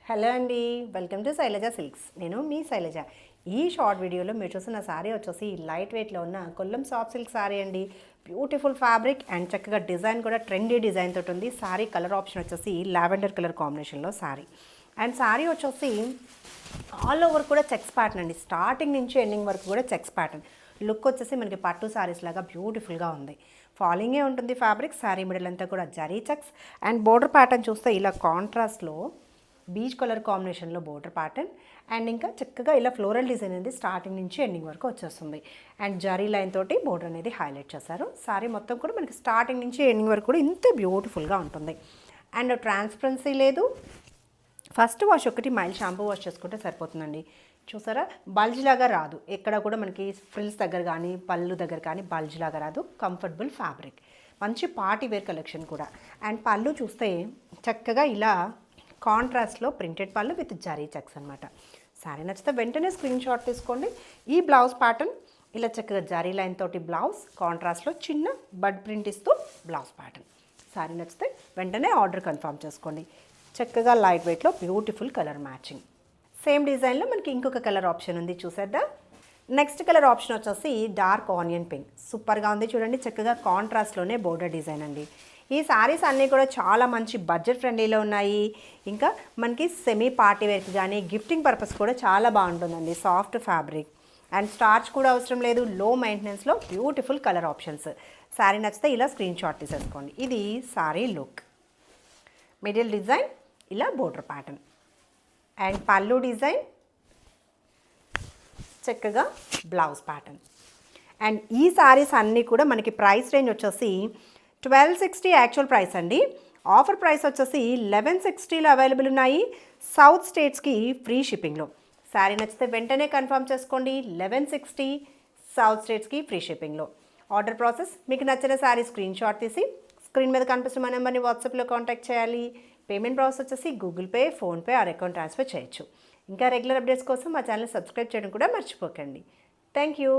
Hello అండి, welcome to Shailaja silks. నేను మీ శైలజ. ఈ షార్ట్ వీడియోలో మీరు చూసిన శారీ వచ్చేసి లైట్ వెయిట్లో ఉన్న కొల్లం సాఫ్ట్ సిల్క్ శారీ అండి. బ్యూటిఫుల్ ఫ్యాబ్రిక్ అండ్ చక్కగా డిజైన్ కూడా ట్రెండీ డిజైన్ తోటి ఉంది. శారీ కలర్ ఆప్షన్ వచ్చేసి లావెండర్ కలర్ కాంబినేషన్లో శారీ. అండ్ శారీ వచ్చేసి ఆల్ ఓవర్ కూడా చెక్స్ ప్యాటర్న్ అండి. స్టార్టింగ్ నుంచి ఎండింగ్ వరకు కూడా చెక్స్ ప్యాటర్న్. లుక్ వచ్చేసి మనకి పట్టు శారీస్ లాగా బ్యూటిఫుల్గా ఉంది. ఫాలింగే ఉంటుంది ఫ్యాబ్రిక్. శారీ మిడిల్ అంతా కూడా zari checks and border pattern చూస్తే ఇలా కాంట్రాస్ట్లో బీచ్ కలర్ కాంబినేషన్లో బోర్డర్ ప్యాటర్న్ అండ్ ఇంకా చక్కగా ఇలా ఫ్లోరల్ డిజైన్ అనేది స్టార్టింగ్ నుంచి ఎండింగ్ వరకు వచ్చేస్తుంది. అండ్ జరీ లైన్ తోటి బోర్డర్ అనేది హైలైట్ చేశారు. సారీ మొత్తం కూడా మనకి స్టార్టింగ్ నుంచి ఎండింగ్ వరకు కూడా ఇంత బ్యూటిఫుల్గా ఉంటుంది. అండ్ ట్రాన్స్పరెన్సీ లేదు. ఫస్ట్ వాష్ ఒకటి మైల్డ్ షాంపూ వాష్ చేసుకుంటే సరిపోతుందండి. చూసారా, బల్జ్ లాగా రాదు. ఎక్కడ కూడా మనకి ఫ్రిల్స్ దగ్గర కానీ పళ్ళు దగ్గర కానీ బల్జ్ లాగా రాదు. కంఫర్టబుల్ ఫ్యాబ్రిక్, మంచి పార్టీ వేర్ కలెక్షన్ కూడా. అండ్ పళ్ళు చూస్తే చక్కగా ఇలా కాంట్రాస్ట్లో ప్రింటెడ్ పళ్ళు విత్ జరీ చెక్స్ అనమాట. శారీ నచ్చితే వెంటనే స్క్రీన్ షాట్ తీసుకోండి. ఈ బ్లౌజ్ ప్యాటర్న్ ఇలా చక్కగా జరీ లైన్ తోటి బ్లౌజ్, కాంట్రాస్ట్లో చిన్న బడ్ ప్రింట్ ఇస్తూ బ్లౌజ్ ప్యాటర్న్. శారీ నచ్చితే వెంటనే ఆర్డర్ కన్ఫర్మ్ చేసుకోండి. చక్కగా లైట్ వెయిట్లో బ్యూటిఫుల్ కలర్ మ్యాచింగ్. సేమ్ డిజైన్లో మనకి ఇంకొక కలర్ ఆప్షన్ ఉంది, చూసేద్దాం. నెక్స్ట్ కలర్ ఆప్షన్ వచ్చేసి డార్క్ ఆనియన్ పింక్. సూపర్గా ఉంది చూడండి. చక్కగా కాంట్రాస్ట్లోనే బోర్డర్ డిజైన్ అండి. ఈ శారీస్ అన్నీ కూడా చాలా మంచి బడ్జెట్ ఫ్రెండ్లీలో ఉన్నాయి. ఇంకా మనకి సెమీ పార్టీ వేర్కి కానీ గిఫ్టింగ్ పర్పస్ కూడా చాలా బాగుంటుందండి. సాఫ్ట్ ఫ్యాబ్రిక్ అండ్ స్టార్చ్ కూడా అవసరం లేదు. లో మెయింటెనెన్స్లో బ్యూటిఫుల్ కలర్ ఆప్షన్స్. శారీ నచ్చితే ఇలా స్క్రీన్ షాట్ తీసేసుకోండి. ఇది శారీ లుక్. మిడిల్ డిజైన్ ఇలా బోర్డర్ ప్యాటర్న్ అండ్ పళ్ళు డిజైన్, చక్కగా బ్లౌజ్ ప్యాటర్న్. అండ్ ఈ శారీస్ అన్నీ కూడా మనకి ప్రైస్ రేంజ్ వచ్చేసి 1260 యాక్చువల్ ప్రైస్ అండి. ఆఫర్ ప్రైస్ వచ్చేసి 1160లో అవైలబుల్ ఉన్నాయి. సౌత్ స్టేట్స్కి ఫ్రీ షిప్పింగ్లో. శారీ నచ్చితే వెంటనే కన్ఫర్మ్ చేసుకోండి. 1160 సౌత్ స్టేట్స్కి ఫ్రీ షిప్పింగ్లో. ఆర్డర్ ప్రాసెస్, మీకు నచ్చిన శారీ స్క్రీన్ షాట్ తీసి స్క్రీన్ మీద కనిపిస్తున్న మా నెంబర్ని వాట్సాప్లో కాంటాక్ట్ చేయాలి. పేమెంట్ ప్రాసెస్ వచ్చేసి Google pay, PhonePe are account transfer చేయొచ్చు. ఇంకా రెగ్యులర్ అప్డేట్స్ కోసం మా ఛానల్ సబ్స్క్రైబ్ చేయడం కూడా మర్చిపోకండి. Thank you.